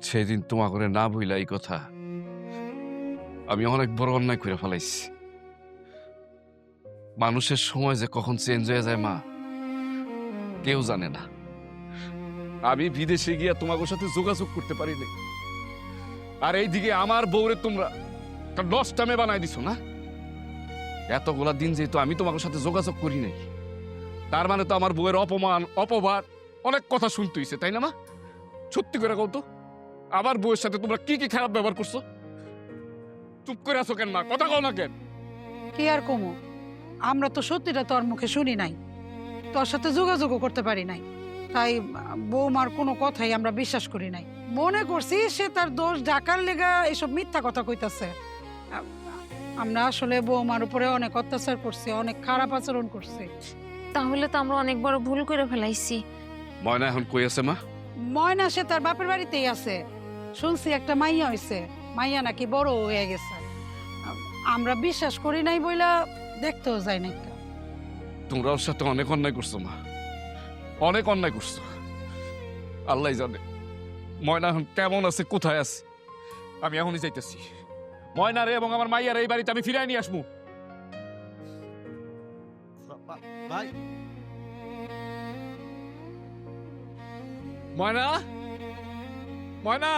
সেদিন তোমা করে না বইলা এই কথা আমি অনেক বড় অন্যায় করে ফেলাইছি। মানুষের সময় যে কখন চেঞ্জ হয়ে যায় মা, কেউ জানে না। আমি বিদেশে গিয়া তোমাদের সাথে যোগাযোগ করতে পারি নাই, আর এইদিকে আমার বউরে তোমরা নষ্টামে বানাই দিছো না। এতগুলা দিন যেহেতু আমি তোমাদের সাথে যোগাযোগ করি নাই, তার মানে তো আমার বউয়ের অপমান অপবাদ অনেক কথা শুনতে হইছে, তাই না মা? সত্যি করে কও তো, আমার বউয়ের সাথে তোমরা কি কি খারাপ ব্যবহার করছো? চুপ করে আছো কেন মা? কথা কও না কেন? কি আর কমো, আমরা তো সত্যিটা তোর মুখে শুনি নাই, তোর সাথে যোগাযোগও করতে পারি নাই, তাই বৌমার কোনো কথাই আমরা বিশ্বাস করি নাই। মনে করছি সে তার দোষ ঢাকার লেগা এসব মিথ্যা কথা কইতাছে। আমরা আসলে বৌমার উপরে অনেক অত্যাচার করছি, অনেক খারাপ আচরণ করছি। তাহলে তো আমরা অনেক বড় ভুল করে ফেলাইছি। ময়না এখন কই আছে মা? ময়না সে তার বাপের বাড়িতেই আছে। শুনছি একটা মাইয়া হইছে, মাইয়া নাকি বড় হয়ে গেছে। আমরা বিশ্বাস করি নাই বইলা দেখতেও যাই নাই। তোমরা ওর সাথে অনেক অন্যায় করছো মা, অনেক অন্যায় করছো। আল্লাহ জানে ময়না এখন কেমন আছে, কোথায় আছে। আমি এখনই যাইতেছি, ময়নারে এবং আমার মাইয়ারে এই বাড়িতে আমি ফিরাই নিয়ে আসবো। ভাই ময়না, ময়না,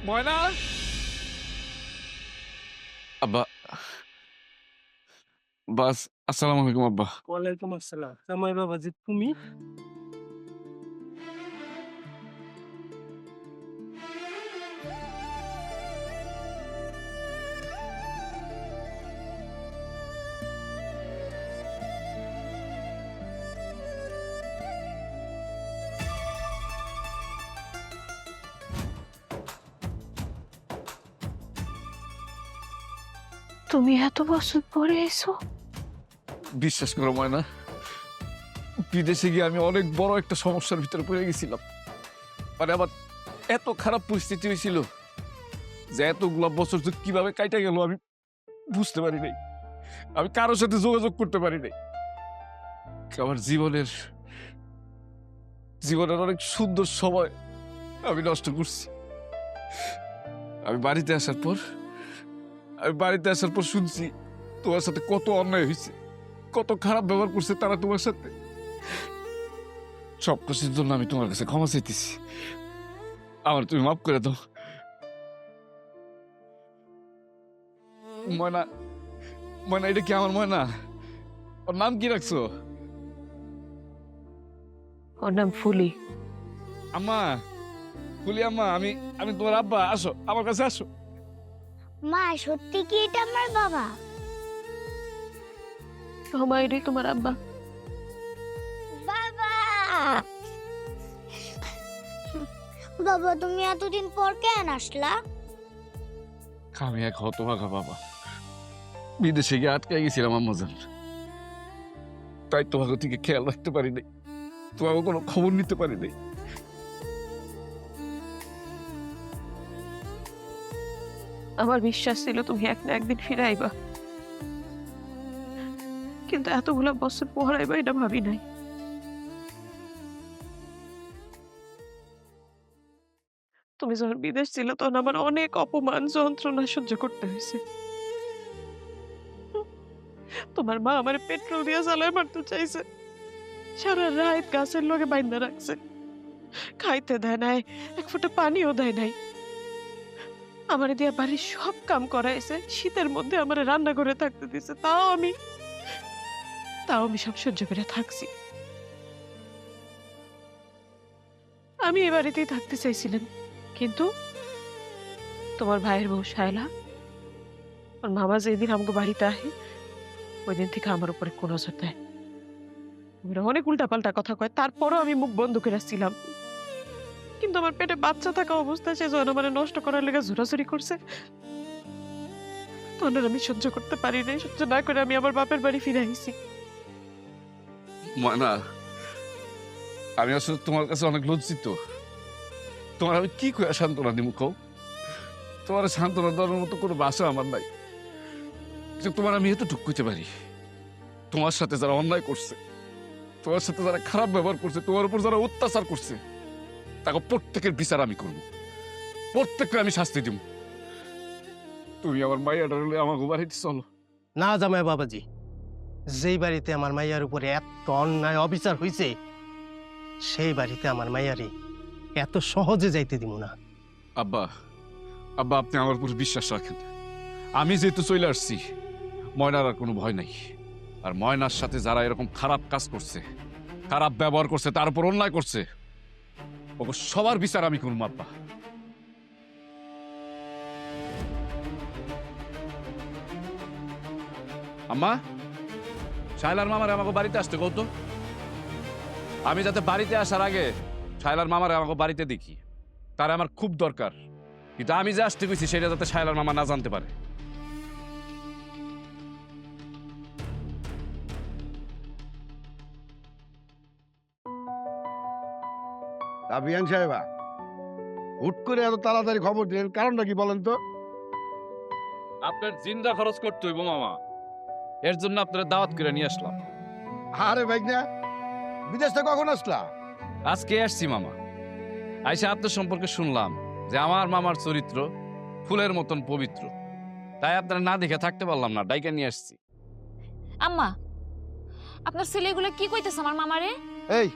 ময়না। আব্বা, বাস। আসসালামু আলাইকুম আব্বা। ওয়ালাইকুম আসসালাম। জামাই বাবাজি তুমি? তুমি এত বছর পরে এসো? বিশ্বাস করো ময়না, বিদেশে গিয়ে আমি অনেক বড় একটা সমস্যার ভিতরে পড়ে গেছিলাম। মানে আমার এত খারাপ পরিস্থিতি হয়েছিল যে এতগুলো বছর যে কিভাবে কাইটা গেল আমি বুঝতে পারি নাই। আমি কারোর সাথে যোগাযোগ করতে পারি নাই। আমার জীবনের অনেক সুন্দর সময় আমি নষ্ট করছি। আমি বাড়িতে আসার পর শুনছি তোমার সাথে কত অন্যায় হয়েছে, কত খারাপ ব্যবহার করছে তারা তোমার সাথে। সব কিছুর জন্য আমি তোমার কাছে ক্ষমা চাইতেছি। আমার তুমি মাফ করে দাও। ময়না, ময়না, এটা কি আমার ময়না? ওর নাম কি রাখছো? ওর নাম ফুলি। আম্মা, ফুলি আম্মা, আমি আমি তোমার আব্বা। আসো আমার কাছে আসো। মা সত্যি কি এটা আমার বাবা? আমার এটাই তোমার আব্বা। বাবা, বাবা তুমি এতদিন পর কেন আসলা? আমি এক হতভাগা বাবা, বিদেশে গিয়ে আটকে গেছিলাম আম্মাজান। তাই তোমাকে থেকে খেয়াল রাখতে পারি নাই, তোমাকে কোনো খবর নিতে পারি নাই। আমার বিশ্বাস ছিল তুমি এক না একদিন ফিরে আইবা, কিন্তু এতগুলো বছর পর আইবা এটা ভাবি নাই। তুমি যখন বিদেশ ছিল তখন আমার অনেক অপমান যন্ত্রণা সহ্য করতে হয়েছে। তোমার মা আমার পেট্রোল দিয়ে জ্বালায় মারতে চাইছে, সারা রাত গাছের লগে বাইন্দা রাখছে, খাইতে দেয় নাই, এক ফোঁটা পানিও দেয় নাই। আমার দিয়া বাড়ির সব কাম করাইছে, শীতের মধ্যে আমার রান্না করে থাকতে দিছে, তাও আমি সব সহ্য করে থাকছি। আমি এ বাড়িতেই থাকতে চাইছিলাম, কিন্তু তোমার ভাইয়ের বউ শায়লা, ওর মামা যেদিন আমাকে বাড়িতে আহে ওই দিন থেকে আমার উপরে কোন নজর দেয়। ওরা অনেক উল্টাপাল্টা কথা কয়, তারপরও আমি মুখ বন্ধ করে আসছিলাম। কিন্তু আমার পেটে বাচ্চা থাকা অবস্থায় সে যখন আমার নষ্ট করার লেগে ঝোরাঝুরি করছে, তখন আর আমি সহ্য করতে পারি নাই। সহ্য না করে আমি আমার বাপের বাড়ি ফিরে আইছি। ময়না, আমি আসলে তোমার কাছে অনেক লজ্জিত। তোমার আমি কি করে সান্ত্বনা দিব কও? তোমার সান্ত্বনা দেওয়ার মতো কোনো ভাষা আমার নাই। যে তোমার আমি এতটুকু কইতে পারি, তোমার সাথে যারা অন্যায় করছে, তোমার সাথে যারা খারাপ ব্যবহার করছে, তোমার উপর যারা অত্যাচার করছে, তাকে প্রত্যেকের বিচার আমি করব, প্রত্যেককে আমি শাস্তি দিব। তুমি আমার মাইয়াটা হলে আমাকে বাড়িতে চলো। না জামাই বাবাজি, যেই বাড়িতে আমার মাইয়ার উপরে এত অন্যায় অবিচার হয়েছে, সেই বাড়িতে আমার মাইয়ারে এত সহজে যাইতে দিব না। আব্বা, আব্বা আপনি আমার উপর বিশ্বাস রাখেন। আমি যেহেতু চলে আসছি, ময়নার আর কোনো ভয় নাই। আর ময়নার সাথে যারা এরকম খারাপ কাজ করছে, খারাপ ব্যবহার করছে, তার উপর অন্যায় করছে, ওকে সবার বিচার আমি করবো আব্বা। আম্মা, শায়লার মামারে আমাকে বাড়িতে আসতে কত, আমি যাতে বাড়িতে আসার আগে শায়লার মামারে আমাকে বাড়িতে দেখি, তার আমার খুব দরকার। কিন্তু আমি যে আসতে গেছি সেটা যাতে শায়লার মামা না জানতে পারে। বিয়ান সাহেবা, হুট করে এত তাড়াতাড়ি খবর দিলেন, কারণটা কি বলেন তো? আপনার জিন্দা খরচ করতে হইব মামা, এর জন্য আপনার দাওয়াত করে নিয়ে আসলাম। আরে ভাই না, বিদেশ থেকে কখন আসলা? আজকে আসছি মামা। আইসা আপনার সম্পর্কে শুনলাম যে আমার মামার চরিত্র ফুলের মতন পবিত্র, তাই আপনারা না দেখে থাকতে পারলাম না, ডাইকা নিয়ে আসছি। আম্মা, আপনার ছেলেগুলো কি কইতেছে আমার মামারে? এই,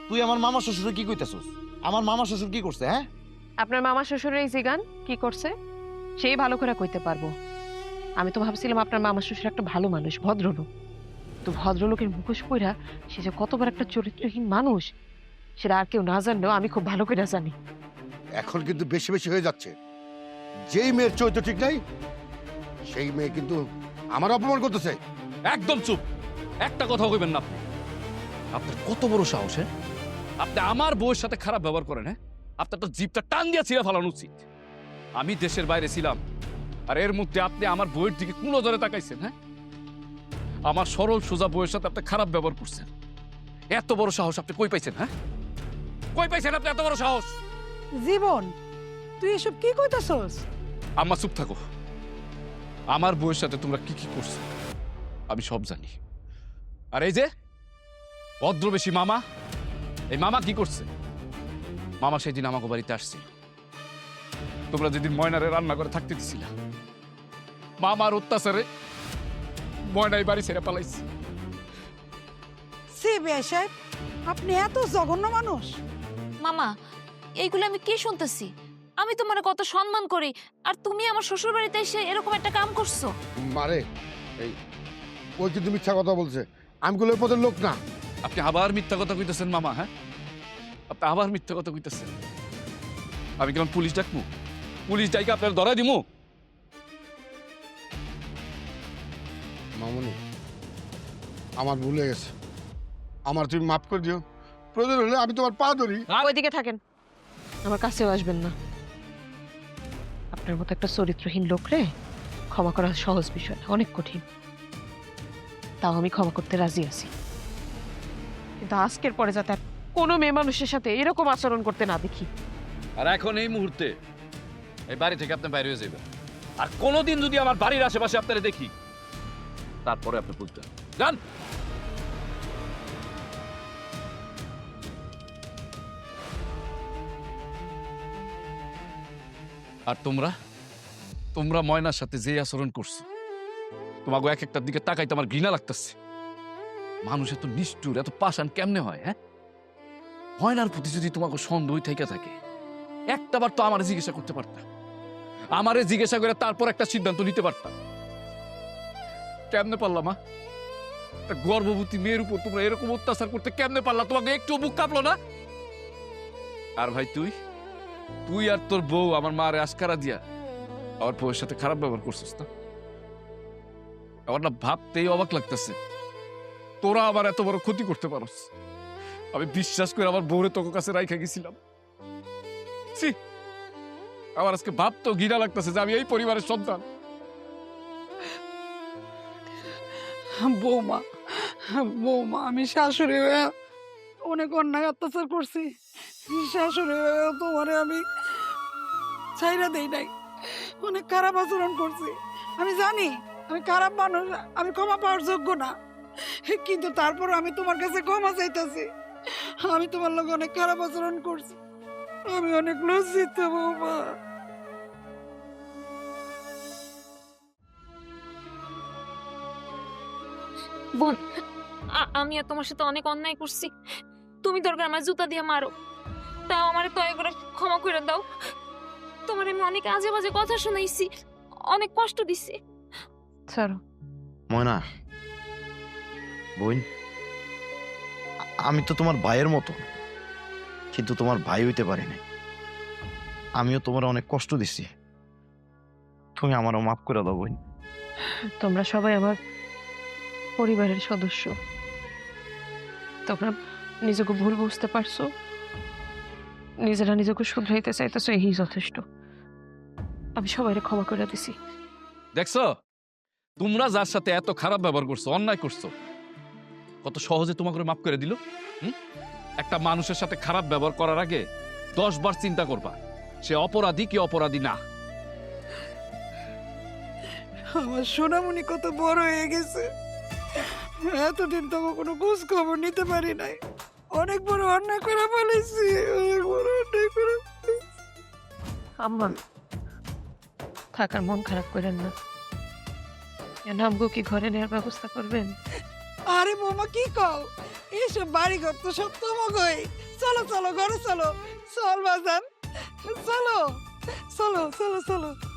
তুই আমার মামা শ্বশুরে কি কইতাছস? আমার মামা শ্বশুর কি করছে? হ্যাঁ, আপনার মামা শ্বশুরের এই জিগান কি করছে সেই ভালো করে কইতে পারবো। আমি তো ভাবছিলাম আপনার মামা শ্বশুর একটা ভালো মানুষ, ভদ্রলোক। তো ভদ্রলোকের মুখোশ পইরা সে যে কতবার একটা চরিত্রহীন মানুষ, সেটা আর কেউ না জানলেও আমি খুব ভালো করে জানি। এখন কিন্তু বেশি বেশি হয়ে যাচ্ছে। যেই মেয়ের চরিত্র ঠিক নাই, সেই মেয়ে কিন্তু আমার অপমান করতেছে। একদম চুপ, একটা কথা কইবেন না আপনি। আপনার কত বড় সাহস, হ্যাঁ? আপনি আমার বউয়ের সাথে খারাপ ব্যবহার করেন, হ্যাঁ? আপনার তো জিভটা টান দিয়া ছিঁড়ে ফেলানো উচিত। আমি দেশের বাইরে ছিলাম, আর এর মধ্যে আপনি আমার বউয়ের দিকে কোন নজরে তাকাইছেন? হ্যাঁ, আমার সরল সোজা বউয়ের সাথে আপনি খারাপ ব্যবহার করছেন। এত বড় সাহস আপনি কই পাইছেন? হ্যাঁ, কই পাইছেন আপনি এত বড় সাহস? জীবন, তুই এসব কি কইতাছস? আম্মা চুপ থাকো। আমার বউয়ের সাথে তোমরা কি কি করছো আমি সব জানি। আর এই যে ভদ্রবেশী মামা, এই মামা কি করছে? মামা সেই দিন আমাকে বাড়িতে আসছিল, তোমরা যেদিন ময়নারে রান্না করে থাকতে দিছিলা, মামার অত্যাচারে ময়নাই বাড়ি ছেড়ে পালাইছে। সে বিআই সাহেব, আপনি এত জঘন্য মানুষ? মামা, এইগুলো আমি কি শুনতেছি? আমি তোমার কত সম্মান করি, আর তুমি আমার শ্বশুর বাড়িতে এসে এরকম একটা কাম করছো। মারে, এই ওই কিন্তু মিথ্যা কথা বলছে। আমি গুলো পদের লোক না। আপনি আবার মিথ্যা কথা কইতেছেন মামা, হ্যাঁ? আপনি আবার মিথ্যা কথা কইতেছেন। আমি কেমন পুলিশ ডাকবো? পুলিশ ডাইকে আপনার ধরাই দিমু? মামুনি, আমার ভুল হয়ে গেছে, আমার তুমি মাফ করে দিও। প্রয়োজন হলে আমি তোমার পা ধরি। ওইদিকে থাকেন, আমার কাছেও আসবেন না। আপনার মতো একটা চরিত্রহীন লোকরে ক্ষমা করা সহজ বিষয় না, অনেক কঠিন। তাও আমি ক্ষমা করতে রাজি আছি, কিন্তু আজকের পরে যাতে আর কোনো মেয়ে মানুষের সাথে এরকম আচরণ করতে না দেখি। আর এখন এই মুহূর্তে এই বাড়ি থেকে আপনি বাইরে হয়ে যাবেন। আর কোনোদিন যদি আমার বাড়ির আশেপাশে আপনারা দেখি, তারপরে আপনি বুঝতে যান। আর তোমরা তোমরা ময়নার সাথে যে আচরণ করছো, তোমাকে এক একটার দিকে তাকাইতে আমার ঘৃণা লাগতেছে। মানুষ এত নিষ্ঠুর, এত পাষাণ কেমনে হয়? হ্যাঁ, ময়নার প্রতি যদি তোমাকে সন্দেহ থেকে থাকে, একটা বার তো আমারে জিজ্ঞাসা করতে পারতাম। আমারে জিজ্ঞাসা করে তারপর একটা সিদ্ধান্ত নিতে পারতাম। কেমনে পারলাম? একটা গর্ভবতী মেয়ের উপর তোমরা এরকম অত্যাচার করতে কেমনে পারলা? তোমাকে একটু বুক কাঁপলো না? আর ভাই তুই তুই আর তোর বউ আমার মারে আশকারা দিয়া আমার বউয়ের সাথে খারাপ ব্যবহার করছিস না? আমার না ভাবতেই অবাক লাগতেছে, তোরা আবার এত বড় ক্ষতি করতে পারস। আমি বিশ্বাস করে আমার বউরে তোর কাছে রাইখা গেছিলাম। ছি, আমার আজকে ভাবতেও ঘৃণা লাগতেছে যে আমি এই পরিবারের সন্তান। বৌমা, বৌমা, আমি শাশুড়ি হয়ে অনেক অন্যায় অত্যাচার করছি। শাশুড়ি হয়ে তোমারে আমি ছাইরা দেই নাই, অনেক খারাপ আচরণ করছি। আমি জানি আমি খারাপ মানুষ, আমি ক্ষমা পাওয়ার যোগ্য না, কিন্তু তারপর আমি তোমার কাছে ক্ষমা চাইতেছি। আমি তোমার লোক অনেক খারাপ আচরণ করছি, আমি অনেক লজ্জিত বৌমা। বোন, আমি আর তোমার সাথে অনেক অন্যায় করছি। তুমি দরকার আমার জুতা দিয়ে মারো, তাও আমার দয়া করে ক্ষমা করে দাও। তোমার আমি অনেক আজে বাজে কথা শুনাইছি, অনেক কষ্ট দিছি। ছাড়ো। ময়না বোন, আমি তো তোমার ভাইয়ের মতো, কিন্তু তোমার ভাই হইতে পারি নাই। আমিও তোমার অনেক কষ্ট দিছি, তুমি আমারও মাফ করে দাও বোন। তোমরা সবাই আমার পরিবারের সদস্য, তোমরা নিজেকে ভুল বুঝতে পারছো, নিজেরা নিজেকে শুধরাইতে চাইতেছো, এই যথেষ্ট। আমি সবাইকে ক্ষমা করে দিছি। দেখছো তোমরা যার সাথে এত খারাপ ব্যবহার করছো, অন্যায় করছো, কত সহজে তোমাকে মাফ করে দিল। একটা মানুষের সাথে খারাপ ব্যবহার করার আগে 10 বার চিন্তা করবা সে অপরাধী কি অপরাধী না। আমার সোনামণি কত বড় হয়ে গেছে, এতদিন তো কোনো খোঁজ খবর নিতে পারি নাই। অনেক বড় অন্যায় করে ফেলেছি, অনেক বড় অন্যায় করে ফেলেছি। আম্মা, থাকার মন খারাপ করেন না। নামগো কি ঘরে নেওয়ার ব্যবস্থা করবেন? আরে বৌমা কি কও, এইসব বাড়ি ঘর তো সব তোমাগই। চলো চলো ঘরে চলো, চল বাজান, চলো চলো চলো চলো।